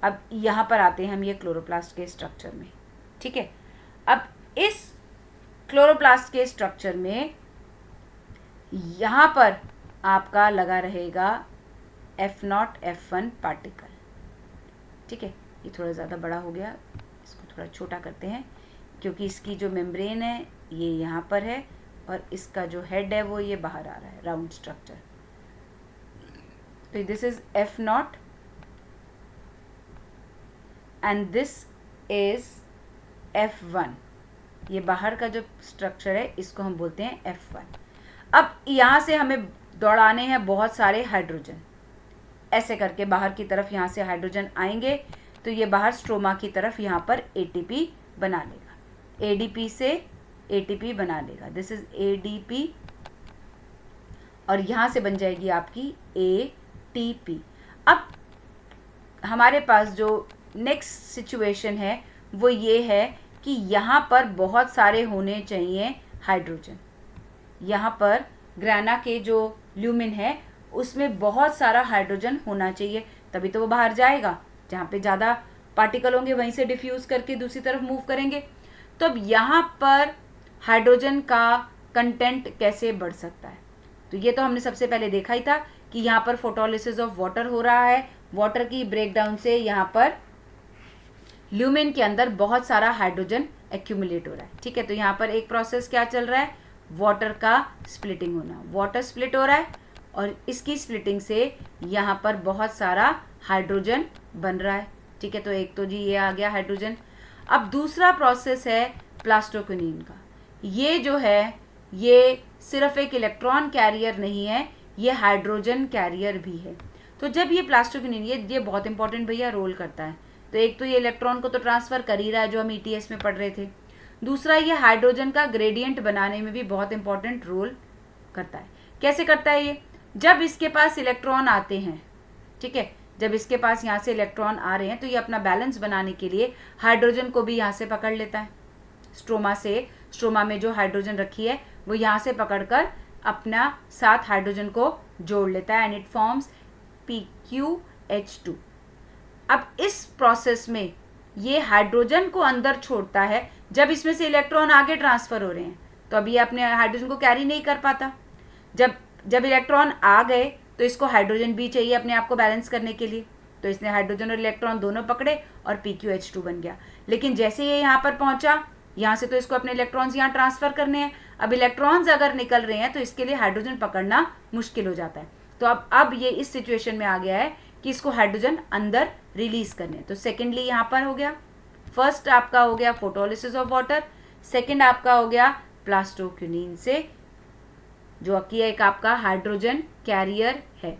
अब यहाँ पर आते हैं हम ये क्लोरोप्लास्ट के स्ट्रक्चर में, ठीक है। अब इस क्लोरोप्लास्ट के स्ट्रक्चर में यहाँ पर आपका लगा रहेगा F0 F1 पार्टिकल, ठीक है। ये थोड़ा ज़्यादा बड़ा हो गया, इसको थोड़ा छोटा करते हैं क्योंकि इसकी जो मेम्ब्रेन है ये यहाँ पर है और इसका जो हेड है वो ये बाहर आ रहा है, राउंड स्ट्रक्चर। तो this is F0 and this is F1। ये बाहर का जो स्ट्रक्चर है इसको हम बोलते हैं F1। अब यहाँ से हमें दौड़ाने हैं बहुत सारे हाइड्रोजन, ऐसे करके बाहर की तरफ यहाँ से हाइड्रोजन आएंगे तो ये बाहर स्ट्रोमा की तरफ यहाँ पर एटीपी बना लेगा, एडीपी से एटीपी बना लेगा। दिस इज एडीपी और यहाँ से बन जाएगी आपकी एटीपी। अब हमारे पास जो नेक्स्ट सिचुएशन है वो ये है कि यहाँ पर बहुत सारे होने चाहिए हाइड्रोजन। यहाँ पर ग्राना के जो ल्यूमिन है उसमें बहुत सारा हाइड्रोजन होना चाहिए, तभी तो वो बाहर जाएगा। जहाँ पे ज़्यादा पार्टिकल होंगे वहीं से डिफ्यूज़ करके दूसरी तरफ मूव करेंगे। तो अब यहाँ पर हाइड्रोजन का कंटेंट कैसे बढ़ सकता है? तो ये तो हमने सबसे पहले देखा ही था कि यहाँ पर फोटोलिसिस ऑफ वाटर हो रहा है। वाटर की ब्रेकडाउन से यहाँ पर ल्यूमेन के अंदर बहुत सारा हाइड्रोजन एक्यूमुलेट हो रहा है, ठीक है। तो यहाँ पर एक प्रोसेस क्या चल रहा है, वाटर का स्प्लिटिंग होना। वाटर स्प्लिट हो रहा है और इसकी स्प्लिटिंग से यहाँ पर बहुत सारा हाइड्रोजन बन रहा है, ठीक है। तो एक तो जी ये आ गया हाइड्रोजन। अब दूसरा प्रोसेस है प्लास्टोक्विनीन का। ये जो है ये सिर्फ एक इलेक्ट्रॉन कैरियर नहीं है, ये हाइड्रोजन कैरियर भी है। तो जब ये प्लास्टोक्विनीन ये बहुत इंपॉर्टेंट भैया रोल करता है। तो एक तो ये इलेक्ट्रॉन को तो ट्रांसफ़र कर ही रहा है जो हम ईटीएस में पढ़ रहे थे, दूसरा ये हाइड्रोजन का ग्रेडियंट बनाने में भी बहुत इंपॉर्टेंट रोल करता है। कैसे करता है ये? जब इसके पास इलेक्ट्रॉन आते हैं, ठीक है, जब इसके पास यहाँ से इलेक्ट्रॉन आ रहे हैं तो ये अपना बैलेंस बनाने के लिए हाइड्रोजन को भी यहाँ से पकड़ लेता है। स्ट्रोमा में जो हाइड्रोजन रखी है वो यहाँ से पकड़कर अपना साथ हाइड्रोजन को जोड़ लेता है एंड इट फॉर्म्स PQH2। अब इस प्रोसेस में ये हाइड्रोजन को अंदर छोड़ता है। जब इसमें से इलेक्ट्रॉन आगे ट्रांसफ़र हो रहे हैं तो अभी अपने हाइड्रोजन को कैरी नहीं कर पाता। जब इलेक्ट्रॉन आ गए तो इसको हाइड्रोजन भी चाहिए अपने आप को बैलेंस करने के लिए, तो इसने हाइड्रोजन और इलेक्ट्रॉन दोनों पकड़े और PqH2 बन गया। लेकिन जैसे ये यहाँ पर पहुंचा, यहाँ से तो इसको अपने इलेक्ट्रॉन्स यहाँ ट्रांसफर करने हैं। अब इलेक्ट्रॉन्स अगर निकल रहे हैं तो इसके लिए हाइड्रोजन पकड़ना मुश्किल हो जाता है। तो अब ये इस सिचुएशन में आ गया है कि इसको हाइड्रोजन अंदर रिलीज करने। तो सेकेंडली यहाँ पर हो गया, फर्स्ट आपका हो गया फोटोलिसिस ऑफ वाटर, सेकेंड आपका हो गया प्लास्टोक्विनीन से, जो कि एक आपका हाइड्रोजन कैरियर है।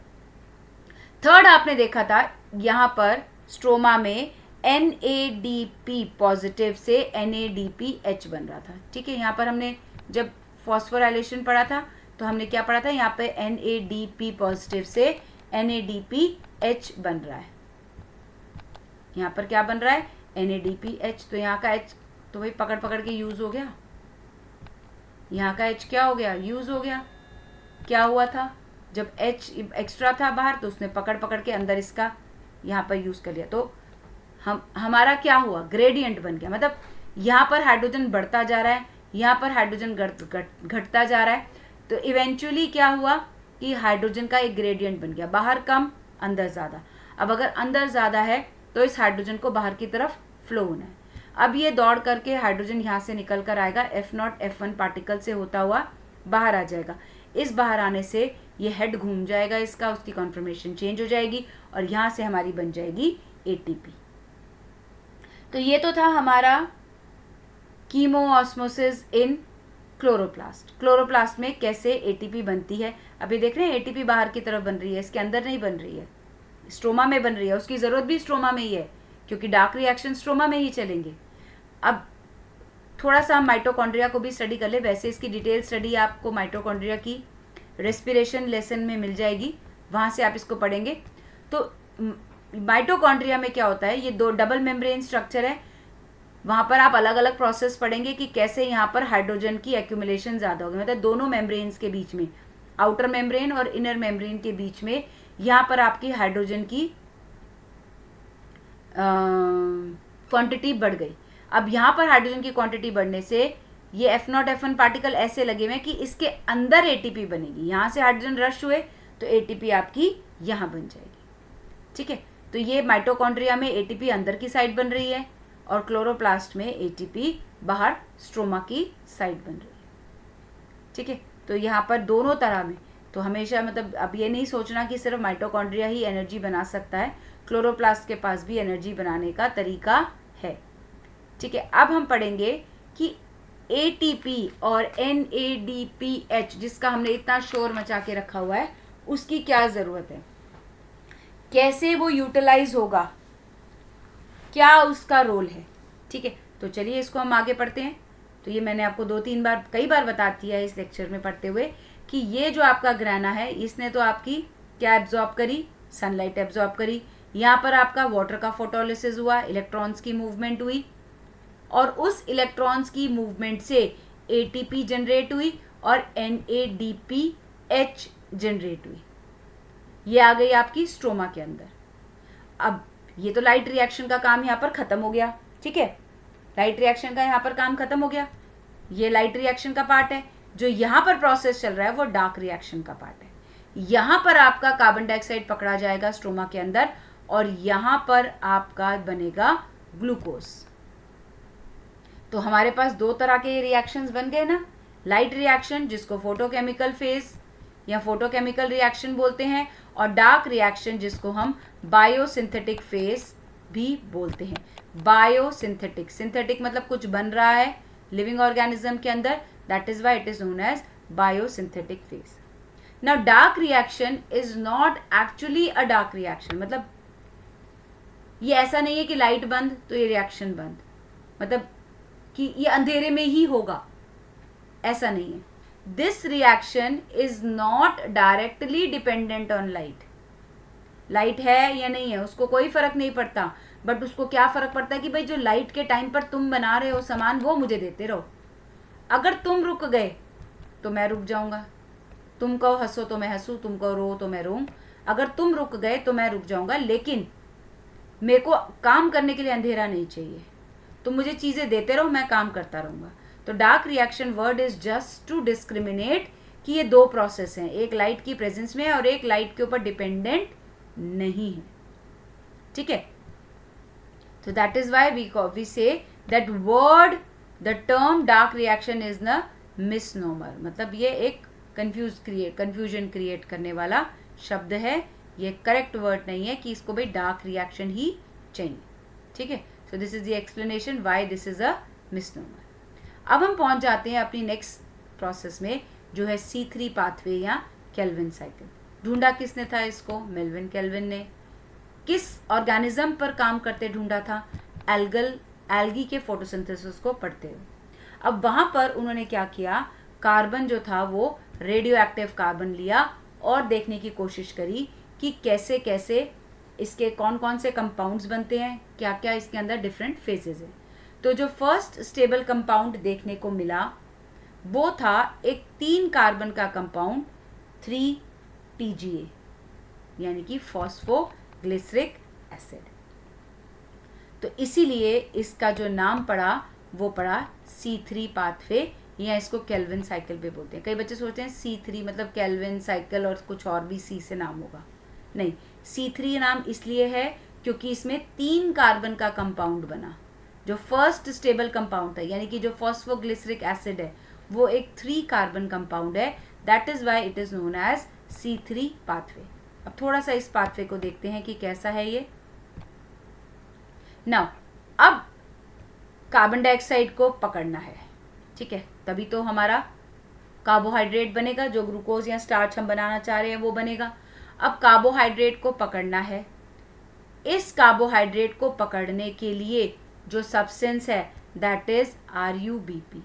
थर्ड आपने देखा था यहाँ पर स्ट्रोमा में NADP पॉजिटिव से NADPH बन रहा था। ठीक है, यहाँ पर हमने जब फॉस्फोराइलेशन पढ़ा था तो हमने क्या पढ़ा था, यहाँ पे NADP पॉजिटिव से NADPH बन रहा है। यहाँ पर क्या बन रहा है, NADPH। तो यहाँ का H तो भाई पकड़ पकड़ के यूज हो गया, यहाँ का H क्या हो गया, यूज हो गया। क्या हुआ था, जब H एक्स्ट्रा था बाहर तो उसने पकड़ पकड़ के अंदर इसका यहाँ पर यूज कर लिया। तो हमारा क्या हुआ, ग्रेडियंट बन गया। मतलब यहाँ पर हाइड्रोजन बढ़ता जा रहा है, यहाँ पर हाइड्रोजन घटता जा रहा है। तो इवेंचुअली क्या हुआ कि हाइड्रोजन का एक ग्रेडियंट बन गया, बाहर कम अंदर ज़्यादा। अब अगर अंदर ज़्यादा है तो इस हाइड्रोजन को बाहर की तरफ फ्लो होना है। अब ये दौड़ करके हाइड्रोजन यहाँ से निकल कर आएगा, F0 F1 पार्टिकल से होता हुआ बाहर आ जाएगा। इस बाहर आने से ये हेड घूम जाएगा इसका, उसकी कॉन्फर्मेशन चेंज हो जाएगी और यहाँ से हमारी बन जाएगी ATP। तो ये तो था हमारा कीमोऑस्मोसिस इन क्लोरोप्लास्ट। क्लोरोप्लास्ट में कैसे ATP बनती है। अभी देख रहे हैं ATP बाहर की तरफ बन रही है, इसके अंदर नहीं बन रही है, स्ट्रोमा में बन रही है। उसकी ज़रूरत भी स्ट्रोमा में ही है क्योंकि डार्क रिएक्शन स्ट्रोमा में ही चलेंगे। अब थोड़ा सा हम माइटोकॉन्ड्रिया को भी स्टडी कर ले। वैसे इसकी डिटेल स्टडी आपको माइटोकॉन्ड्रिया की रेस्पिरेशन लेसन में मिल जाएगी, वहाँ से आप इसको पढ़ेंगे। तो माइटोकॉन्ड्रिया में क्या होता है, ये दो डबल मेम्ब्रेन स्ट्रक्चर है। वहाँ पर आप अलग अलग प्रोसेस पढ़ेंगे कि कैसे यहाँ पर हाइड्रोजन की एक्यूमुलेशन ज़्यादा होगी। मतलब दोनों मेम्ब्रेन्स के बीच में, आउटर मेम्ब्रेन और इनर मेम्ब्रेन के बीच में यहाँ पर आपकी हाइड्रोजन की क्वांटिटी बढ़ गई। अब यहाँ पर हाइड्रोजन की क्वांटिटी बढ़ने से ये F0 F1 पार्टिकल ऐसे लगे हुए कि इसके अंदर ATP बनेगी। यहाँ से हाइड्रोजन रश हुए तो ATP आपकी यहाँ बन जाएगी। ठीक है, तो ये माइटोकॉन्ड्रिया में ATP अंदर की साइड बन रही है और क्लोरोप्लास्ट में ATP बाहर स्ट्रोमा की साइड बन रही है। ठीक है, तो यहाँ पर दोनों तरह में, तो हमेशा मतलब अब ये नहीं सोचना कि सिर्फ माइटोकॉन्ड्रिया ही एनर्जी बना सकता है, क्लोरोप्लास्ट के पास भी एनर्जी बनाने का तरीका है। ठीक है, अब हम पढ़ेंगे कि ATP और NADPH जिसका हमने इतना शोर मचा के रखा हुआ है उसकी क्या ज़रूरत है, कैसे वो यूटिलाइज होगा, क्या उसका रोल है। ठीक है, तो चलिए इसको हम आगे पढ़ते हैं। तो ये मैंने आपको कई बार बता दिया है इस लेक्चर में पढ़ते हुए कि ये जो आपका ग्राना है इसने तो आपकी क्या एब्जॉर्ब करी, सनलाइट एब्जॉर्ब करी। यहाँ पर आपका वाटर का फोटोलिसिस हुआ, इलेक्ट्रॉन्स की मूवमेंट हुई और उस इलेक्ट्रॉन्स की मूवमेंट से ATP जनरेट हुई और NADPH जनरेट हुई। ये आ गई आपकी स्ट्रोमा के अंदर। अब ये तो लाइट रिएक्शन का काम यहाँ पर ख़त्म हो गया। ठीक है, लाइट रिएक्शन का यहाँ पर काम ख़त्म हो गया। ये लाइट रिएक्शन का पार्ट है। जो यहाँ पर प्रोसेस चल रहा है वो डार्क रिएक्शन का पार्ट है। यहाँ पर आपका कार्बन डाइऑक्साइड पकड़ा जाएगा स्ट्रोमा के अंदर और यहाँ पर आपका बनेगा ग्लूकोज। तो हमारे पास दो तरह के रिएक्शंस बन गए ना, लाइट रिएक्शन जिसको फोटोकेमिकल फेज या फोटोकेमिकल रिएक्शन बोलते हैं और डार्क रिएक्शन जिसको हम बायोसिंथेटिक फेज भी बोलते हैं। बायोसिंथेटिक, सिंथेटिक मतलब कुछ बन रहा है लिविंग ऑर्गेनिज्म के अंदर, that is why it is known as biosynthetic phase. Now dark reaction is not actually a dark reaction. मतलब ये ऐसा नहीं है कि लाइट बंद तो ये रिएक्शन बंद, मतलब कि ये अंधेरे में ही होगा, ऐसा नहीं है। This reaction is not directly dependent on light. Light है या नहीं है उसको कोई फर्क नहीं पड़ता, बट उसको क्या फर्क पड़ता है कि भाई जो लाइट के टाइम पर तुम बना रहे हो सामान वो मुझे देते रहो। अगर तुम रुक गए तो मैं रुक जाऊंगा, तुम कहो हंसो तो मैं हंसूं, तुम कहो रो तो मैं रोऊं। अगर तुम रुक गए तो मैं रुक जाऊंगा, लेकिन मेरे को काम करने के लिए अंधेरा नहीं चाहिए। तुम मुझे चीज़ें देते रहो, मैं काम करता रहूँगा। तो dark reaction word is just to discriminate कि ये दो प्रोसेस हैं, एक लाइट की प्रेजेंस में और एक लाइट के ऊपर डिपेंडेंट नहीं है। ठीक है. So that is why we say that word, the term dark reaction is the misnomer. मतलब ये एक confusion create करने वाला शब्द है. ये correct word नहीं है कि इसको भाई dark reaction ही चाहिए. ठीक है. So this is the explanation why this is a misnomer. अब हम पहुंच जाते हैं अपनी next process में, जो है C3 pathway या केल्विन साइकिल. ढूंढा किसने था इसको? मेल्विन केल्विन ने. किस ऑर्गेनिज्म पर काम करते ढूंढा था? एल्गी के फोटोसिंथेसिस को पढ़ते हुए. अब वहां पर उन्होंने क्या किया, कार्बन जो था वो रेडियो एक्टिव कार्बन लिया और देखने की कोशिश करी कि कैसे कैसे इसके कौन कौन से कंपाउंड्स बनते हैं, क्या क्या इसके अंदर डिफरेंट फेजेस हैं. तो जो फर्स्ट स्टेबल कंपाउंड देखने को मिला वो था एक 3 कार्बन का कंपाउंड 3PGA, यानी कि फॉस्फोग्लिसरिक एसिड. तो इसीलिए इसका जो नाम पड़ा वो पड़ा C3 पाथवे, या इसको केल्विन साइकिल भी बोलते हैं. कई बच्चे सोचते हैं C3 मतलब केल्विन साइकिल और कुछ और भी C से नाम होगा. नहीं, C3 नाम इसलिए है क्योंकि इसमें 3 कार्बन का कंपाउंड बना. जो फर्स्ट स्टेबल कंपाउंड था, यानी कि जो फॉस्फोग्लिसरिक एसिड है, वो एक 3 कार्बन कंपाउंड है. That is why it is known as C3 pathway. अब थोड़ा सा इस पाथवे को देखते हैं कि कैसा है ये. नाउ अब कार्बन डाइऑक्साइड को पकड़ना है. ठीक है, तभी तो हमारा कार्बोहाइड्रेट बनेगा. जो ग्लूकोज या स्टार्च हम बनाना चाह रहे हैं वो बनेगा. अब कार्बोहाइड्रेट को पकड़ना है. इस कार्बोहाइड्रेट को पकड़ने के लिए जो सब्सटेंस है that is RuBP,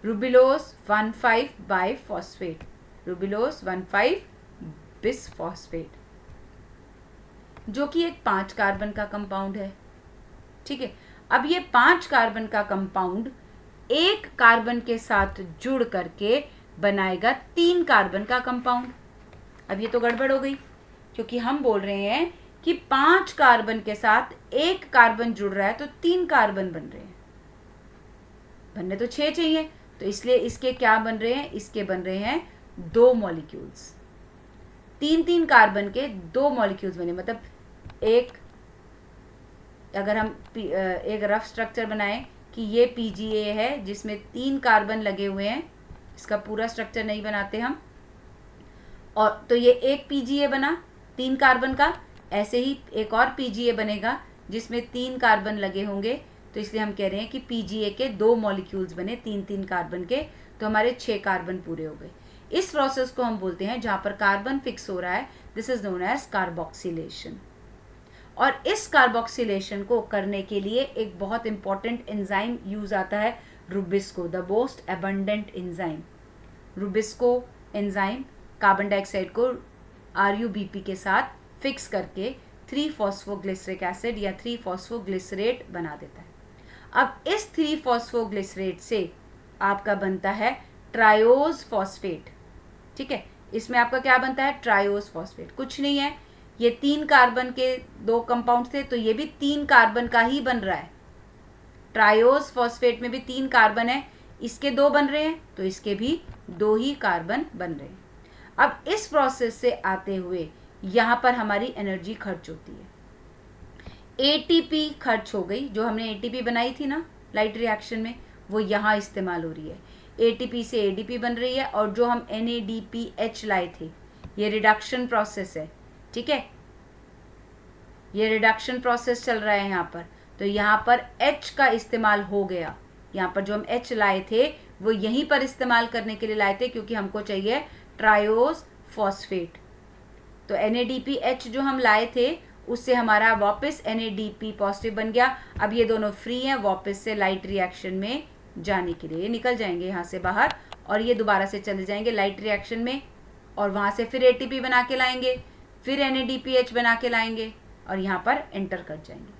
ribulose 1,5 biphosphate, ribulose 1,5 bisphosphate, जो कि एक 5 कार्बन का कंपाउंड है. ठीक है. अब ये 5 कार्बन का कंपाउंड एक कार्बन के साथ जुड़ करके बनाएगा 3 कार्बन का कंपाउंड. अब ये तो गड़बड़ हो गई, क्योंकि हम बोल रहे हैं कि 5 कार्बन के साथ एक कार्बन जुड़ रहा है तो 3 कार्बन बन रहे हैं. बनने तो 6 चाहिए, तो इसलिए इसके क्या बन रहे हैं? इसके बन रहे हैं 2 मॉलिक्यूल्स. 3 कार्बन के 2 मॉलिक्यूल्स बने. मतलब अगर हम एक रफ स्ट्रक्चर बनाएं कि ये PGA है जिसमें 3 कार्बन लगे हुए हैं, इसका पूरा स्ट्रक्चर नहीं बनाते हम, और तो ये एक PGA बना 3 कार्बन का. ऐसे ही एक और PGA बनेगा जिसमें 3 कार्बन लगे होंगे, तो इसलिए हम कह रहे हैं कि PGA के 2 मॉलिक्यूल्स बने 3 कार्बन के, तो हमारे 6 कार्बन पूरे हो गए. इस प्रोसेस को हम बोलते हैं, जहाँ पर कार्बन फिक्स हो रहा है, this is known as carboxylation. और इस कार्बोक्सिलेशन को करने के लिए एक बहुत इंपॉर्टेंट एंजाइम यूज आता है, Rubisco, the most abundant enzyme. Rubisco enzyme carbon dioxide को RuBP के साथ फिक्स करके 3-फॉस्फोग्लिसरिक एसिड या 3-फॉस्फोग्लिसरेट बना देता है. अब इस 3-फॉस्फोग्लिसरेट से आपका बनता है ट्रायोज फॉस्फेट. ठीक है, इसमें आपका क्या बनता है? Triose phosphate. कुछ नहीं है, ये 3 कार्बन के 2 कंपाउंड थे, तो ये भी 3 कार्बन का ही बन रहा है. ट्रायोज फॉस्फेट में भी 3 कार्बन है, इसके 2 बन रहे हैं, तो इसके भी 2 ही कार्बन बन रहे हैं. अब इस प्रोसेस से आते हुए यहाँ पर हमारी एनर्जी खर्च होती है. ATP खर्च हो गई. जो हमने ATP बनाई थी ना लाइट रिएक्शन में, वो यहाँ इस्तेमाल हो रही है. ATP से ADP बन रही है, और जो हम NADPH लाए थे, ये रिडक्शन प्रोसेस है. ठीक है, ये रिडक्शन प्रोसेस चल रहा है यहाँ पर. तो यहाँ पर H का इस्तेमाल हो गया. यहाँ पर जो हम H लाए थे वो यहीं पर इस्तेमाल करने के लिए लाए थे, क्योंकि हमको चाहिए ट्रायोज फॉस्फेट. तो NADPH जो हम लाए थे उससे हमारा वापस NADP पॉजिटिव बन गया. अब ये दोनों फ्री हैं वापस से लाइट रिएक्शन में जाने के लिए. ये निकल जाएंगे यहाँ से बाहर, और ये दोबारा से चले जाएंगे लाइट रिएक्शन में, और वहाँ से फिर ATP बना के लाएंगे, फिर NADPH बना के लाएंगे, और यहाँ पर एंटर कर जाएंगे.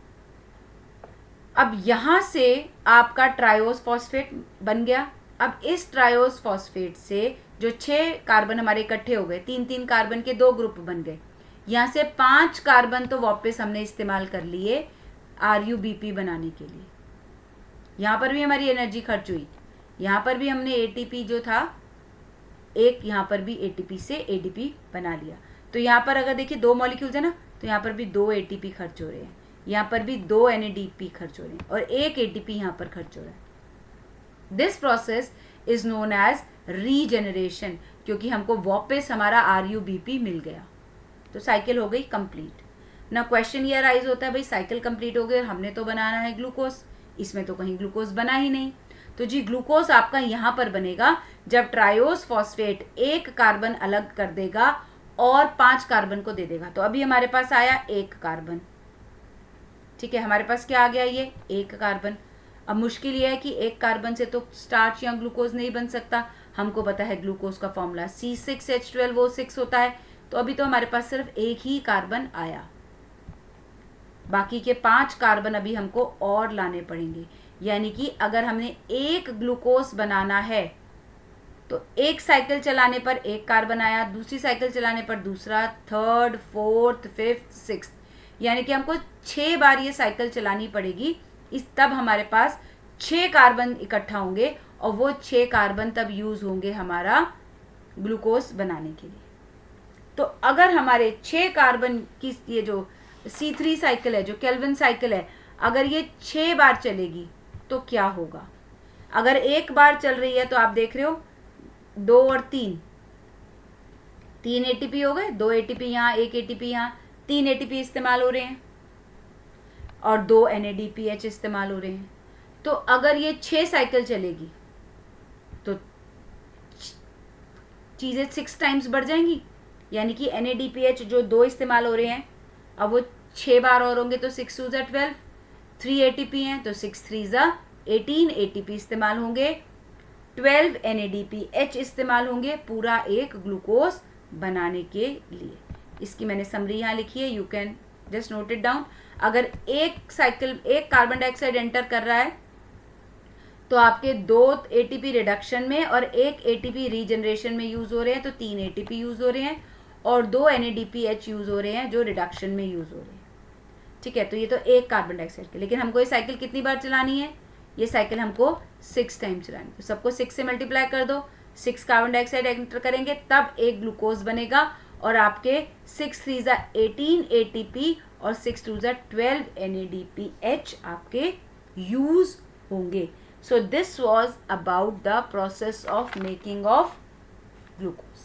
अब यहाँ से आपका ट्रायोज फॉस्फेट बन गया. अब इस ट्रायोज फॉस्फेट से जो 6 कार्बन हमारे इकट्ठे हो गए, 3 कार्बन के 2 ग्रुप बन गए. यहाँ से 5 कार्बन तो वापस हमने इस्तेमाल कर लिए RuBP बनाने के लिए. यहाँ पर भी हमारी एनर्जी खर्च हुई. यहाँ पर भी हमने ATP जो था एक, यहाँ पर भी ATP से ADP बना लिया. तो यहाँ पर अगर देखिए 2 मॉलिक्यूल्स है ना, तो यहाँ पर भी 2 ATP खर्च हो रहे हैं, यहाँ पर भी 2 NADP खर्च हो रहे हैं और 1 ATP यहाँ पर खर्च हो रहा है। This process is known as regeneration, क्योंकि हमको वापस हमारा RUBP मिल गया, तो साइकिल हो गई कंप्लीट ना। क्वेश्चन ये राइज होता है भाई साइकिल कंप्लीट हो गई और हमने तो बनाना है ग्लूकोज, इसमें तो कहीं ग्लूकोज बना ही नहीं। तो जी ग्लूकोज आपका यहाँ पर बनेगा जब ट्रायोस फॉस्फेट 1 कार्बन अलग कर देगा और 5 कार्बन को दे देगा। तो अभी हमारे पास आया 1 कार्बन, ठीक है, हमारे पास क्या आ गया, ये 1 कार्बन। अब मुश्किल ये है कि 1 कार्बन से तो स्टार्च या ग्लूकोज नहीं बन सकता, हमको पता है ग्लूकोज का फॉर्मूला C6H12O6 होता है। तो अभी तो हमारे पास सिर्फ 1 ही कार्बन आया, बाकी के 5 कार्बन अभी हमको और लाने पड़ेंगे। यानी कि अगर हमने 1 ग्लूकोज बनाना है तो 1 साइकिल चलाने पर 1 कार्बन आया, दूसरी साइकिल चलाने पर दूसरा, थर्ड, फोर्थ, फिफ्थ, सिक्स्थ, यानी कि हमको 6 बार ये साइकिल चलानी पड़ेगी, इस तब हमारे पास 6 कार्बन इकट्ठा होंगे और वो 6 कार्बन तब यूज होंगे हमारा ग्लूकोज बनाने के लिए। तो अगर हमारे 6 कार्बन की ये जो C3 साइकिल है, जो केल्विन साइकिल है, अगर ये 6 बार चलेगी तो क्या होगा। अगर 1 बार चल रही है तो आप देख रहे हो 2 और 3 ATP हो गए, 2 ATP यहाँ, 1 ATP यहाँ, 3 ATP इस्तेमाल हो रहे हैं और 2 NADPH इस्तेमाल हो रहे हैं। तो अगर ये 6 साइकिल चलेगी तो चीज़ें 6 टाइम्स बढ़ जाएंगी, यानी कि NADPH जो 2 इस्तेमाल हो रहे हैं अब वो 6 बार और होंगे तो 6 2 12, 3 ATP हैं तो 6 3 18 ATP इस्तेमाल होंगे, 12 NADPH इस्तेमाल होंगे पूरा एक ग्लूकोज बनाने के लिए। इसकी मैंने समरी यहाँ लिखी है, you can just note it down. अगर 1 कार्बन डाइऑक्साइड एंटर कर रहा है तो आपके 2 ATP रिडक्शन में और 1 ATP रीजनरेशन में यूज हो रहे हैं, तो 3 ATP यूज हो रहे हैं और 2 NADPH यूज हो रहे हैं जो रिडक्शन में यूज हो रहे हैं, ठीक है। तो ये तो 1 कार्बन डाइऑक्साइड के, लेकिन हमको ये साइकिल कितनी बार चलानी है, ये साइकिल हमको 6 टाइम चलानी है। तो सबको 6 से मल्टीप्लाई कर दो, 6 कार्बन डाइऑक्साइड एंटर करेंगे तब एक ग्लूकोज बनेगा और आपके 6 3 18 ATP और 6 2 12 NADPH आपके यूज होंगे। So this was about the process of making of glucose,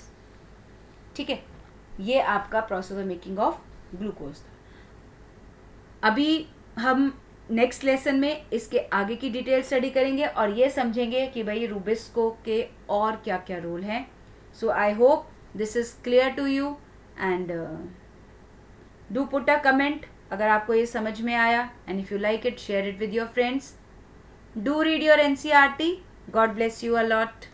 ठीक है। ये आपका process of making of glucose था। अभी हम नेक्स्ट लेसन में इसके आगे की डिटेल स्टडी करेंगे और ये समझेंगे कि भाई रूबिस्को के और क्या क्या रोल हैं। So I hope this is clear to you and do put a comment अगर आपको ये समझ में आया, and if you like it share it with your friends. Do read your NCERT. God bless you a lot.